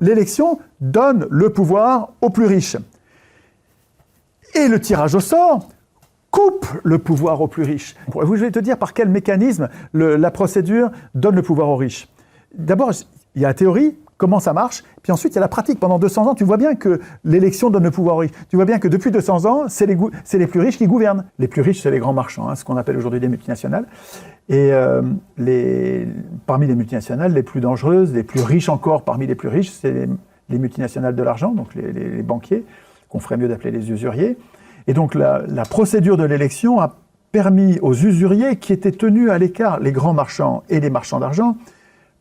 l'élection donne le pouvoir aux plus riches. Et le tirage au sort coupe le pouvoir aux plus riches. Je vais te dire par quel mécanisme la procédure donne le pouvoir aux riches. D'abord, il y a la théorie, comment ça marche, puis ensuite il y a la pratique. Pendant 200 ans, tu vois bien que l'élection donne le pouvoir aux riches. Tu vois bien que depuis 200 ans, c'est les plus riches qui gouvernent. Les plus riches, c'est les grands marchands, ce qu'on appelle aujourd'hui des multinationales. Et parmi les multinationales, les plus dangereuses, les plus riches encore parmi les plus riches, c'est les multinationales de l'argent, donc les banquiers, qu'on ferait mieux d'appeler les usuriers. Et donc la procédure de l'élection a permis aux usuriers qui étaient tenus à l'écart, les grands marchands et les marchands d'argent,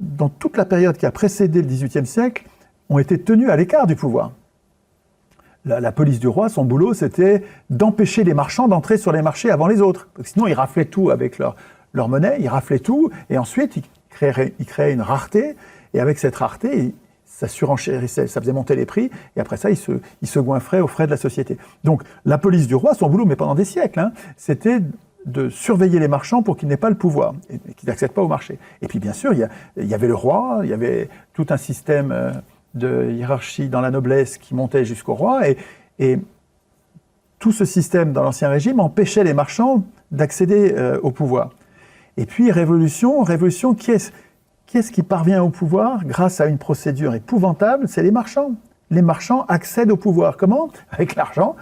dans toute la période qui a précédé le XVIIIe siècle, ont été tenus à l'écart du pouvoir. La police du roi, son boulot, c'était d'empêcher les marchands d'entrer sur les marchés avant les autres. Parce que sinon, ils raflaient tout avec leur monnaie, ils raflaient tout, et ensuite, ils créaient une rareté, et avec cette rareté, ça surenchérissait, ça faisait monter les prix, et après ça, ils se goinfraient aux frais de la société. Donc, la police du roi, son boulot, mais pendant des siècles, c'était de surveiller les marchands pour qu'ils n'aient pas le pouvoir, et qu'ils n'accèdent pas au marché. Et puis, bien sûr, il y avait le roi, il y avait tout un système de hiérarchie dans la noblesse qui montait jusqu'au roi, et tout ce système dans l'Ancien Régime empêchait les marchands d'accéder au pouvoir. Et puis, révolution, qui est-ce qui parvient au pouvoir grâce à une procédure épouvantable? C'est les marchands. Les marchands accèdent au pouvoir. Comment? Avec l'argent.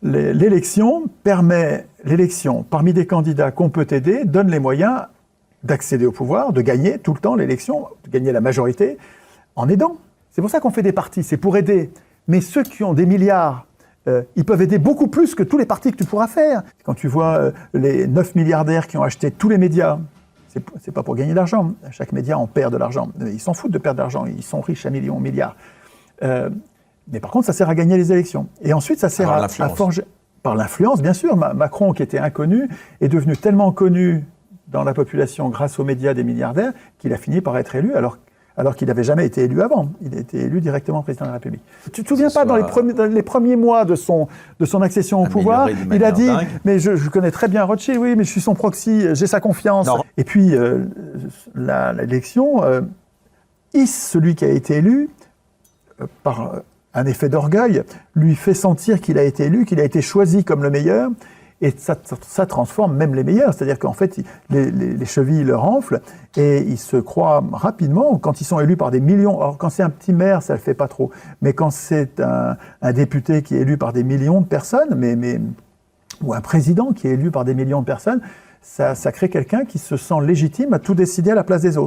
L'élection parmi des candidats qu'on peut aider, donne les moyens d'accéder au pouvoir, de gagner tout le temps l'élection, de gagner la majorité, en aidant. C'est pour ça qu'on fait des partis, c'est pour aider. Mais ceux qui ont des milliards, ils peuvent aider beaucoup plus que tous les partis que tu pourras faire. Quand tu vois les 9 milliardaires qui ont acheté tous les médias, c'est pas pour gagner de l'argent. Chaque média en perd de l'argent. Ils s'en foutent de perdre de l'argent, ils sont riches à millions, milliards. Mais par contre, ça sert à gagner les élections. Et ensuite, ça sert à forger... Par l'influence, bien sûr. Macron, qui était inconnu, est devenu tellement connu dans la population grâce aux médias des milliardaires qu'il a fini par être élu, alors qu'il n'avait jamais été élu avant. Il a été élu directement président de la République. Tu te souviens pas, dans les premiers mois de son accession au pouvoir, il a dit « Mais je connais très bien Rothschild, oui, mais je suis son proxy, j'ai sa confiance. » Et puis, l'élection hisse celui qui a été élu par un effet d'orgueil, lui fait sentir qu'il a été élu, qu'il a été choisi comme le meilleur, et ça transforme même les meilleurs. C'est-à-dire qu'en fait, les chevilles leur enflent, et ils se croient rapidement, quand ils sont élus par des millions. Alors quand c'est un petit maire, ça le fait pas trop, mais quand c'est un député qui est élu par des millions de personnes, ou un président qui est élu par des millions de personnes, ça crée quelqu'un qui se sent légitime à tout décider à la place des autres.